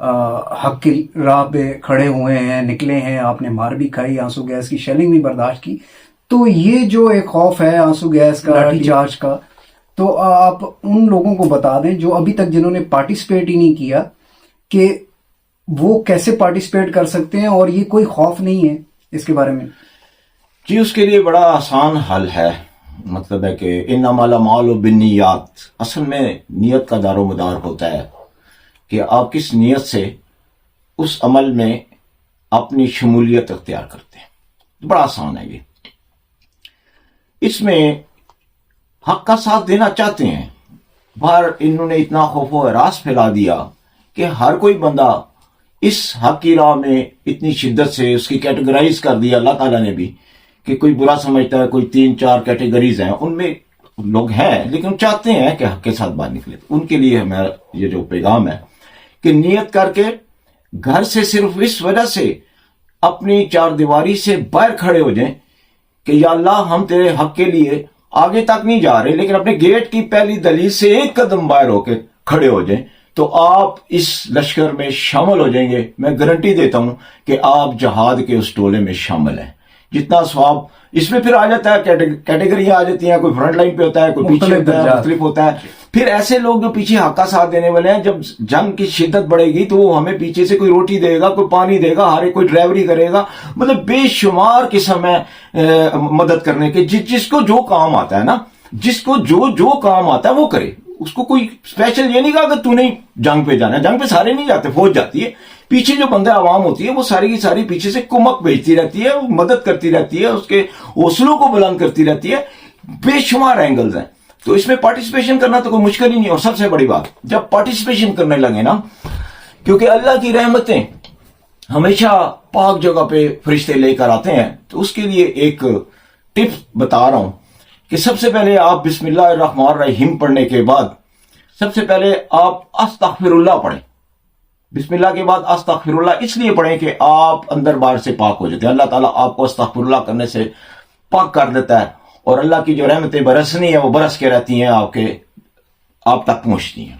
حق کی راہ پہ کھڑے ہوئے ہیں، نکلے ہیں، آپ نے مار بھی کھائی، آنسو گیس کی شیلنگ بھی برداشت کی، تو یہ جو ایک خوف ہے آنسو گیس کا، لاٹھی چارج کا، تو آپ ان لوگوں کو بتا دیں جو ابھی تک جنہوں نے پارٹیسپیٹ ہی نہیں کیا کہ وہ کیسے پارٹیسپیٹ کر سکتے ہیں، اور یہ کوئی خوف نہیں ہے اس کے بارے میں۔ جی اس کے لیے بڑا آسان حل ہے، مطلب ہے کہ انما الاعمال بالنیات، اصل میں نیت کا دار و مدار ہوتا ہے کہ آپ کس نیت سے اس عمل میں اپنی شمولیت اختیار کرتے ہیں۔ بڑا آسان ہے یہ، اس میں حق کا ساتھ دینا چاہتے ہیں، باہر انہوں نے اتنا خوف و ہراس پھیلا دیا کہ ہر کوئی بندہ اس حق کی راہ میں اتنی شدت سے اس کی کیٹیگرائز کر دیا اللہ تعالیٰ نے بھی کہ کوئی برا سمجھتا ہے، کوئی 3-4 کیٹیگریز ہیں، ان میں لوگ ہیں لیکن چاہتے ہیں کہ حق کے ساتھ باہر نکلے۔ ان کے لیے ہمارا یہ جو پیغام ہے کہ نیت کر کے گھر سے صرف اس وجہ سے اپنی 4 دیواری سے باہر کھڑے ہو جائیں کہ یا اللہ ہم تیرے حق کے لیے آگے تک نہیں جا رہے، لیکن اپنے گیٹ کی پہلی دہلیز سے ایک قدم باہر ہو کے کھڑے ہو جائیں، تو آپ اس لشکر میں شامل ہو جائیں گے۔ میں گارنٹی دیتا ہوں کہ آپ جہاد کے اس ٹولے میں شامل ہیں۔ جتنا ثواب اس میں پھر آ جاتا ہے، کیٹیگریاں آ جاتی ہیں، کوئی فرنٹ لائن پہ ہوتا ہے، کوئی پیچھے ہوتا ہے، مختلف ہوتا ہے۔ پھر ایسے لوگ جو پیچھے حق کا ساتھ دینے والے ہیں، جب جنگ کی شدت بڑھے گی تو وہ ہمیں پیچھے سے کوئی روٹی دے گا، کوئی پانی دے گا، ہر ایک کوئی ڈرائیوری کرے گا، مطلب بے شمار قسم ہے مدد کرنے کے۔ جس کو جو کام آتا ہے نا، جس کو جو کام آتا ہے وہ کرے، اس کو کوئی اسپیشل یہ نہیں کہا کہ تو نہیں جنگ پہ جانا ہے، جنگ پہ سارے نہیں جاتے، فوج جاتی ہے، پیچھے جو بندہ عوام ہوتی ہے وہ ساری کی ساری پیچھے سے کمک بھیجتی رہتی ہے، مدد کرتی رہتی ہے، اس کے حوصلوں کو بلند کرتی رہتی ہے، بے شمار اینگلز ہیں۔ تو اس میں پارٹیسپیشن کرنا تو کوئی مشکل ہی نہیں، اور سب سے بڑی بات جب پارٹیسپیشن کرنے لگے نا، کیونکہ اللہ کی رحمتیں ہمیشہ پاک جگہ پہ فرشتے لے کر آتے ہیں، تو اس کے لیے ایک ٹپ بتا رہا ہوں کہ سب سے پہلے آپ بسم اللہ الرحمن الرحیم پڑھنے کے بعد سب سے پہلے آپ استغفر اللہ پڑھیں۔ بسم اللہ کے بعد استغفر اللہ اس لیے پڑھیں کہ آپ اندر باہر سے پاک ہو جاتے ہیں، اللہ تعالیٰ آپ کو استغفر اللہ کرنے سے پاک کر دیتا ہے، اور اللہ کی جو رحمتیں برسنی ہے وہ برس کے رہتی ہیں، آپ تک پہنچتی ہیں۔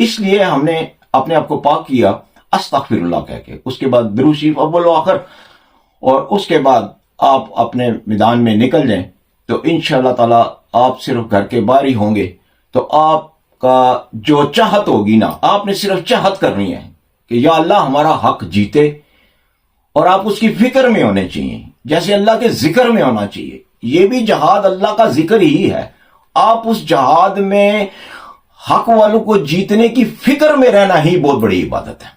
اس لیے ہم نے اپنے آپ کو پاک کیا استغفر اللہ کہہ کے، اس کے بعد درود شریف اول و آخر، اور اس کے بعد آپ اپنے میدان میں نکل جائیں تو انشاءاللہ تعالیٰ آپ صرف گھر کے باہر ہی ہوں گے، تو آپ کا جو چاہت ہوگی نا، آپ نے صرف چاہت کرنی ہے کہ یا اللہ ہمارا حق جیتے، اور آپ اس کی فکر میں ہونے چاہیے جیسے اللہ کے ذکر میں ہونا چاہیے۔ یہ بھی جہاد اللہ کا ذکر ہی ہے، آپ اس جہاد میں حق والوں کو جیتنے کی فکر میں رہنا ہی بہت بڑی عبادت ہے۔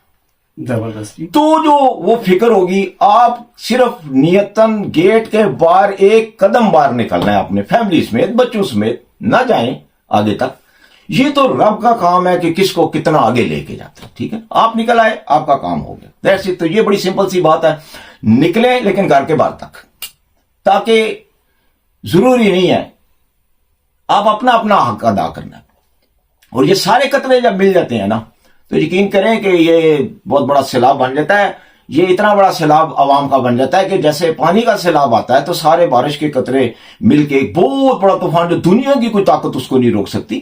زبردست۔ تو جو وہ فکر ہوگی، آپ صرف نیتن گیٹ کے باہر ایک قدم باہر نکلنا ہے، اپنے فیملی سمیت، بچوں سمیت، نہ جائیں آگے تک۔ یہ تو رب کا کام ہے کہ کس کو کتنا آگے لے کے جاتا ہے، ٹھیک ہے؟ آپ نکل آئے، آپ کا کام ہو گیا، دیٹس اٹ۔ تو یہ بڑی سمپل سی بات ہے، نکلیں لیکن گھر کے باہر تک، تاکہ ضروری نہیں ہے، آپ اپنا اپنا حق ادا کرنا ہے۔ اور یہ سارے قطرے جب مل جاتے ہیں نا، تو یقین کریں کہ یہ بہت بڑا سیلاب بن جاتا ہے۔ یہ اتنا بڑا سیلاب عوام کا بن جاتا ہے کہ جیسے پانی کا سیلاب آتا ہے تو سارے بارش کے قطرے مل کے ایک بہت بڑا طوفان، جو دنیا کی کوئی طاقت اس کو نہیں روک سکتی۔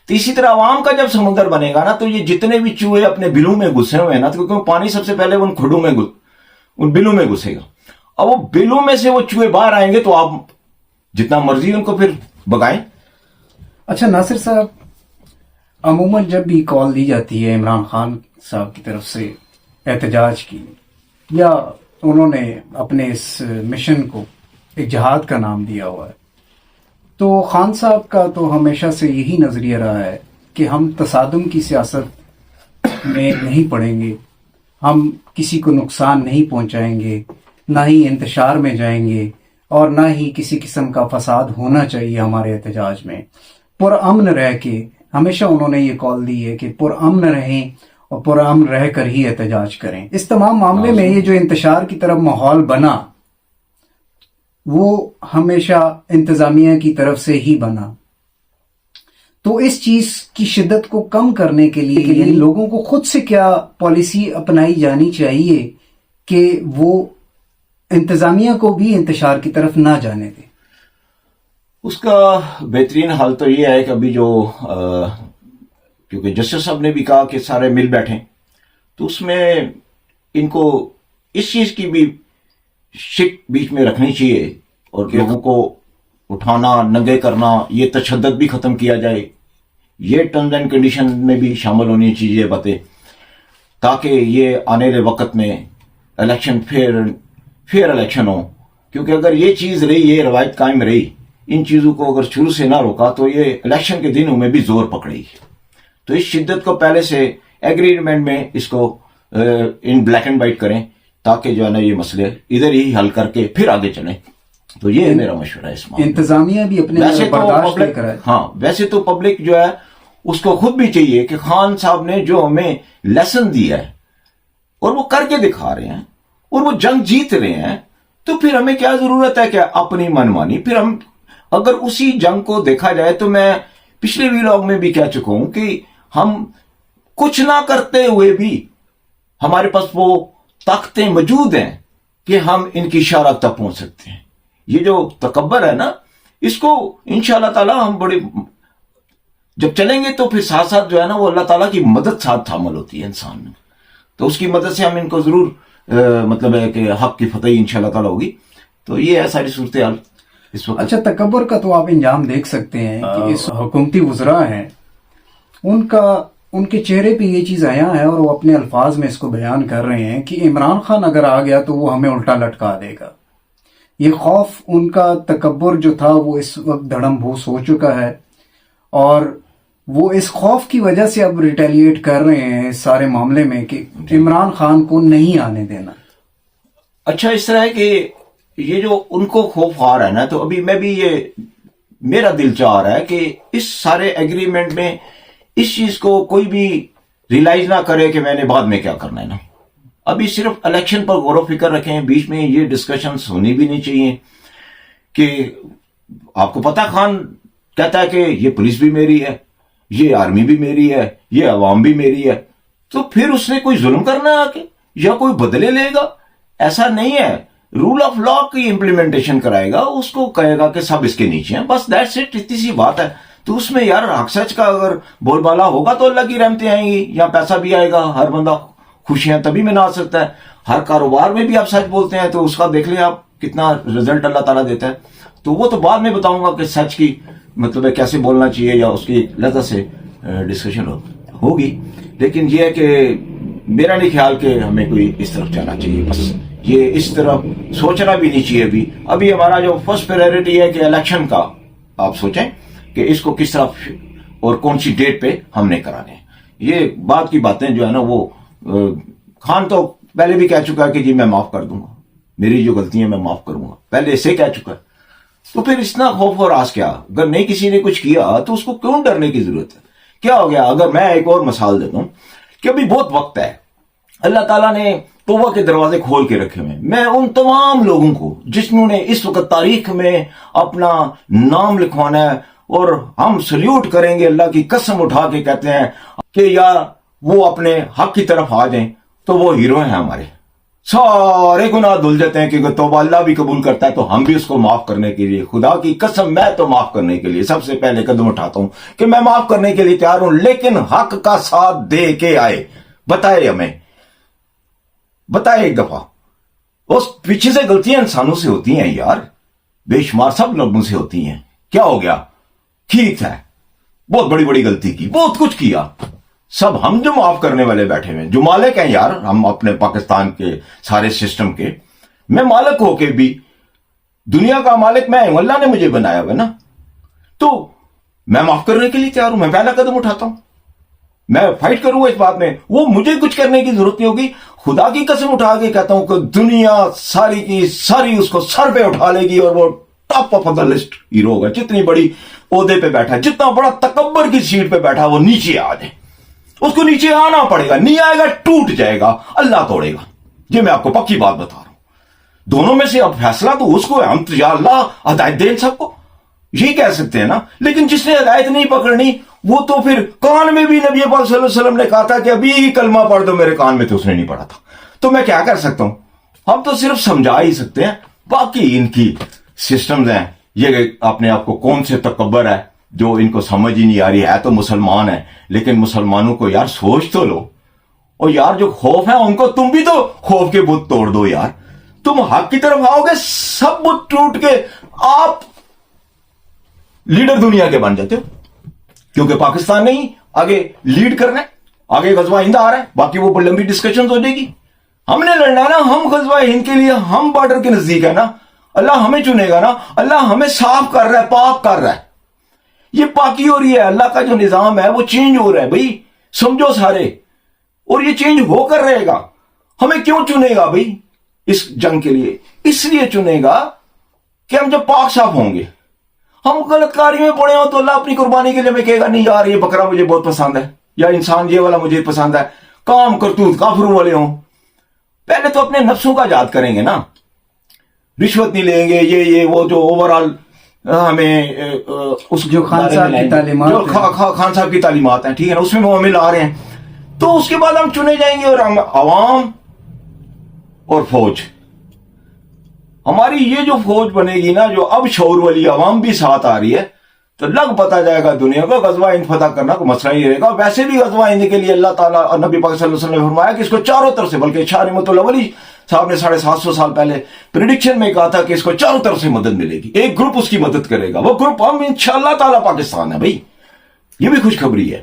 تو اسی طرح عوام کا جب سمندر بنے گا نا، تو یہ جتنے بھی چوہے اپنے بلوں میں گھسے ہوئے ہیں نا، تو کیونکہ پانی سب سے پہلے ان کھڈوں میں ان بلوں میں گھسے گا، اور وہ بلوں میں سے وہ چوہے باہر آئیں گے تو آپ جتنا مرضی ان کو پھر بگائیں۔ اچھا ناصر صاحب، عموماً جب بھی کال دی جاتی ہے عمران خان صاحب کی طرف سے احتجاج کی، یا انہوں نے اپنے اس مشن کو ایک جہاد کا نام دیا ہوا ہے، تو خان صاحب کا تو ہمیشہ سے یہی نظریہ رہا ہے کہ ہم تصادم کی سیاست میں نہیں پڑیں گے، ہم کسی کو نقصان نہیں پہنچائیں گے، نہ ہی انتشار میں جائیں گے، اور نہ ہی کسی قسم کا فساد ہونا چاہیے ہمارے احتجاج میں۔ پرامن رہ کے ہمیشہ انہوں نے یہ کال دی ہے کہ پرامن رہیں اور پرامن رہ کر ہی احتجاج کریں۔ اس تمام معاملے میں یہ جو انتشار کی طرف ماحول بنا، وہ ہمیشہ انتظامیہ کی طرف سے ہی بنا۔ تو اس چیز کی شدت کو کم کرنے کے لیے لوگوں کو خود سے کیا پالیسی اپنائی جانی چاہیے کہ وہ انتظامیہ کو بھی انتشار کی طرف نہ جانے دیں؟ اس کا بہترین حل تو یہ ہے کہ ابھی جو کیونکہ جسٹس صاحب نے بھی کہا کہ سارے مل بیٹھیں، تو اس میں ان کو اس چیز کی بھی شک بیچ میں رکھنی چاہیے اور لوگوں کو اٹھانا ننگے کرنا یہ تشدد بھی ختم کیا جائے. یہ ٹرمز اینڈ کنڈیشن میں بھی شامل ہونی چاہیے باتیں تاکہ یہ آنے والے وقت میں الیکشن فیئر الیکشن ہو. کیونکہ اگر یہ چیز رہی یہ روایت قائم رہی ان چیزوں کو اگر شروع سے نہ روکا تو یہ الیکشن کے دنوں میں بھی زور پکڑے گی. تو اس شدت کو پہلے سے ایگریمنٹ میں اس کو ان بلیک اینڈ وائٹ کریں تاکہ جو ہے نا یہ مسئلے ادھر ہی حل کر کے پھر آگے چلیں. تو یہ میرا مشورہ ہے اس معاملے. انتظامیہ بھی اپنے برداشت لے کر آئے. ہاں ویسے تو پبلک جو ہے اس کو خود بھی چاہیے کہ خان صاحب نے جو ہمیں لیسن دیا ہے اور وہ کر کے دکھا رہے ہیں اور وہ جنگ جیت رہے ہیں تو پھر ہمیں کیا ضرورت ہے کہ اپنی منمانی. پھر ہم اگر اسی جنگ کو دیکھا جائے تو میں پچھلے ویلاگ میں بھی کہہ چکا ہوں کہ ہم کچھ نہ کرتے ہوئے بھی ہمارے پاس وہ طاقتیں موجود ہیں کہ ہم ان کی اشارہ تک پہنچ سکتے ہیں. یہ جو تکبر ہے نا اس کو انشاءاللہ تعالی ہم بڑے جب چلیں گے تو پھر ساتھ ساتھ جو ہے نا وہ اللہ تعالیٰ کی مدد ساتھ حامل ہوتی ہے انسان میں. تو اس کی مدد سے ہم ان کو ضرور مطلب ہے کہ حق کی فتح انشاءاللہ تعالیٰ ہوگی. تو یہ ہے ساری صورتحال اس وقت. اچھا تکبر کا تو آپ انجام دیکھ سکتے ہیں کہ اس حکومتی وزراء ہیں ان کے چہرے پہ یہ چیز آیا ہے اور وہ اپنے الفاظ میں اس کو بیان کر رہے ہیں کہ عمران خان اگر آ گیا تو وہ ہمیں الٹا لٹکا دے گا. یہ خوف ان کا تکبر جو تھا وہ اس وقت دھڑم بھوس ہو چکا ہے اور وہ اس خوف کی وجہ سے اب ریٹیلیٹ کر رہے ہیں اس سارے معاملے میں کہ عمران خان کو نہیں آنے دینا. اچھا اس طرح ہے کہ یہ جو ان کو خوف آ رہا ہے نا تو ابھی میں بھی یہ میرا دل چاہ رہا ہے کہ اس سارے ایگریمنٹ میں اس چیز کو کوئی بھی ریلائز نہ کرے کہ میں نے بعد میں کیا کرنا ہے نا. ابھی صرف الیکشن پر غور و فکر رکھیں. بیچ میں یہ ڈسکشنز ہونی بھی نہیں چاہیے کہ آپ کو پتہ خان کہتا ہے کہ یہ پولیس بھی میری ہے یہ آرمی بھی میری ہے یہ عوام بھی میری ہے. تو پھر اس نے کوئی ظلم کرنا ہے آ کے یا کوئی بدلے لے گا؟ ایسا نہیں ہے. رول آف لا کی امپلیمنٹیشن کرائے گا اس کو کہے گا کہ سب اس کے نیچے ہیں بس دیٹس اٹ. اتنی سی بات ہے. تو اس میں یار حق سچ کا اگر بول بالا ہوگا تو اللہ کی رحمتیں آئیں گی. یہاں پیسہ بھی آئے گا ہر بندہ خوشیاں تبھی میں نہ آ سکتا ہے. ہر کاروبار میں بھی آپ سچ بولتے ہیں تو اس کا دیکھ لیں آپ کتنا رزلٹ اللہ تعالیٰ دیتا ہے. تو وہ تو بعد میں بتاؤں گا کہ سچ کی مطلب ہے کیسے بولنا چاہیے یا اس کی لذت سے ڈسکشن ہوگی. لیکن یہ ہے کہ میرا نہیں خیال کہ ہمیں کوئی اس طرف جانا چاہیے. بس یہ اس طرف سوچنا بھی نہیں چاہیے. ابھی ہمارا جو فرسٹ پرائیورٹی ہے کہ الیکشن کا آپ سوچیں کہ اس کو کس طرح اور کون سی ڈیٹ پہ ہم نے کرانے ہیں. یہ بعد کی باتیں جو ہے نا وہ خان تو پہلے بھی کہہ چکا ہے کہ جی میں معاف کر دوں گا میری جو غلطیاں میں معاف کروں گا پہلے سے کہہ چکا ہے. تو پھر اتنا خوف اور آس کیا؟ اگر نہیں کسی نے کچھ کیا تو اس کو کیوں ڈرنے کی ضرورت ہے؟ کیا ہو گیا؟ اگر میں ایک اور مثال دیتا ہوں کہ ابھی بہت وقت ہے. اللہ تعالیٰ نے توبہ کے دروازے کھول کے رکھے ہوئے. میں ان تمام لوگوں کو جنہوں نے اس وقت تاریخ میں اپنا نام لکھوانا ہے اور ہم سلیوٹ کریں گے اللہ کی قسم اٹھا کے کہتے ہیں کہ یار وہ اپنے حق کی طرف آ جائیں تو وہ ہیرو ہیں ہمارے. سارے گناہ دھل جاتے ہیں کہ توبہ اللہ بھی قبول کرتا ہے تو ہم بھی اس کو معاف کرنے کے لیے خدا کی قسم میں تو معاف کرنے کے لیے سب سے پہلے قدم اٹھاتا ہوں کہ میں معاف کرنے کے لیے تیار ہوں. لیکن حق کا ساتھ دے کے آئے. بتائے ہمیں بتائے ایک دفعہ اس پیچھے سے غلطیاں انسانوں سے ہوتی ہیں یار بے شمار سب لوگوں سے ہوتی ہیں. کیا ہو گیا؟ ٹھیک ہے بہت بڑی بڑی غلطی کی بہت کچھ کیا سب ہم جو معاف کرنے والے بیٹھے ہوئے جو مالک ہیں یار ہم اپنے پاکستان کے سارے سسٹم کے. میں مالک ہو کے بھی دنیا کا مالک میں ہوں. اللہ نے مجھے بنایا ہوا نا تو میں معاف کرنے کے لیے تیار ہوں. میں پہلا قدم اٹھاتا ہوں. میں فائٹ کروں گا اس بات میں. وہ مجھے کچھ کرنے کی ضرورت نہیں ہوگی. خدا کی قسم اٹھا کے کہتا ہوں کہ دنیا ساری کی ساری اس کو سر پہ اٹھا لے گی اور وہ top of the list hero ہوگا. جتنی بڑی عہدے پہ بیٹھا جتنا بڑا تکبر کی سیٹ پہ بیٹھا وہ نیچے آ جائے. اس کو نیچے آنا پڑے گا. نہیں آئے گا ٹوٹ جائے گا. اللہ توڑے گا. یہ میں آپ کو پکی بات بتا رہا ہوں. دونوں میں سے اب فیصلہ تو اس کو ہے. ہم تو یا اللہ ہدایت دیں سب کو یہی کہہ سکتے ہیں نا. لیکن جس نے ہدایت نہیں پکڑنی وہ تو پھر کان میں بھی نبی پاک صلی اللہ علیہ وسلم نے کہا تھا کہ ابھی کلمہ پڑھ دو میرے کان میں تو اس نے نہیں پڑھا تھا. تو میں کیا کر سکتا ہوں؟ ہم تو صرف سمجھا ہی سکتے ہیں. باقی ان کی سسٹمز ہیں. یہ اپنے آپ کو کون سے تکبر ہے جو ان کو سمجھ ہی نہیں آ رہی ہے. تو مسلمان ہے لیکن مسلمانوں کو یار سوچ تو لو اور یار جو خوف ہے ان کو تم بھی تو خوف کے بت توڑ دو یار. تم حق کی طرف آؤ گے, سب بت ٹوٹ کے آپ لیڈر دنیا کے بن جاتے ہو. کیونکہ پاکستان نہیں آگے لیڈ کرنا ہے, آگے غزوہ ہند آ رہا ہے, باقی وہ لمبی ڈسکشن ہو جائے گی. ہم نے لڑنا ہے نا, ہم غزوہ ہند کے لیے, ہم بارڈر کے نزدیک ہے نا, اللہ ہمیں چنے گا نا, اللہ ہمیں صاف کر رہا ہے, پاک کر رہا ہے. یہ پاکی ہو رہی ہے, اللہ کا جو نظام ہے وہ چینج ہو رہا ہے بھائی, سمجھو سارے. اور یہ چینج ہو کر رہے گا. ہمیں کیوں چنے گا بھائی اس جنگ کے لیے؟ اس لیے چنے گا کہ ہم جب پاک صاف ہوں گے. ہم غلط کاری میں پڑے ہوں تو اللہ اپنی قربانی کے لیے ہمیں کہے گا نہیں یار یہ بکرا مجھے بہت پسند ہے, یا انسان یہ والا مجھے پسند ہے. کام کرتوت کافروں والے ہوں. پہلے تو اپنے نفسوں کا یاد کریں گے نا, رشوت نہیں لیں گے, یہ وہ جو اوور آل ہمیں اس جو خان صاحب کی تعلیمات, جو خان صاحب کی تعلیمات ہیں, ٹھیک ہے نا, اس میں وہ ہمیں لا رہے ہیں. تو اس کے بعد ہم چنے جائیں گے, اور ہم عوام اور فوج, ہماری یہ جو فوج بنے گی نا, جو اب شعور والی عوام بھی ساتھ آ رہی ہے, تو لگ پتا جائے گا دنیا کو غزوہ ہند فتح کرنا کوئی مسئلہ نہیں رہے گا. ویسے بھی غزوہ ہند کے لیے اللہ تعالیٰ اور نبی پاک صلی اللہ علیہ وسلم نے فرمایا کہ اس کو چاروں طرف سے, بلکہ شاہ رحمت اللہ ولی صاحب نے 750 سال پہلے پریڈکشن میں کہا تھا کہ اس کو چاروں طرف سے مدد ملے گی, ایک گروپ اس کی مدد کرے گا, وہ گروپ ہم انشاءاللہ تعالیٰ پاکستان ہے بھائی. یہ بھی خوشخبری ہے.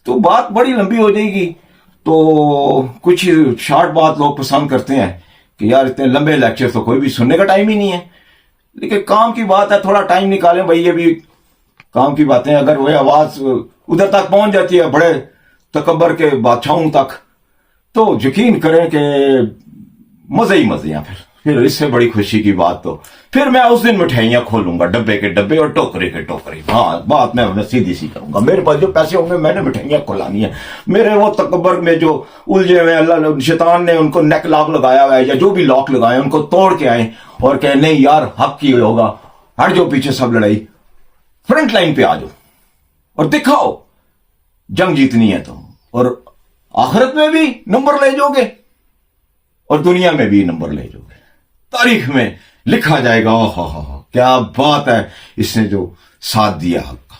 تو بات بڑی لمبی ہو جائے گی, تو کچھ شارٹ بات لوگ پسند کرتے ہیں کہ یار اتنے لمبے لیکچر تو کوئی بھی سننے کا ٹائم ہی نہیں ہے. لیکن کام کی بات ہے, تھوڑا ٹائم نکالیں بھائی. یہ بھی کام کی باتیں, اگر وہ آواز ادھر تک پہنچ جاتی ہے بڑے تکبر کے بادشاہوں تک, تو یقین کریں کہ مزے ہی مزے ہیں. پھر اس سے بڑی خوشی کی بات تو پھر میں اس دن مٹھائیاں کھولوں گا, ڈبے کے ڈبے اور ٹوکرے کے ٹوکرے. ہاں بات میں سیدھی سی کروں گا. میرے پاس جو پیسے ہوں گے میں نے مٹھائیاں کھلانی ہیں. میرے وہ تکبر میں جو الجھے ہوئے اللہ شیطان نے ان کو نیک لاک لگایا ہوا ہے, یا جو بھی لاک لگائے ان کو توڑ کے آئیں اور کہ نہیں یار حق کی ہوگا, ہٹ جو پیچھے سب لڑائی, فرنٹ لائن پہ آ جاؤ اور دکھاؤ جنگ جیتنی ہے تو. اور آخرت میں بھی نمبر لے جاؤ گے اور دنیا میں بھی نمبر لے جاؤ گے. تاریخ میں لکھا جائے گا, کیا بات ہے, اس نے جو ساتھ دیا حق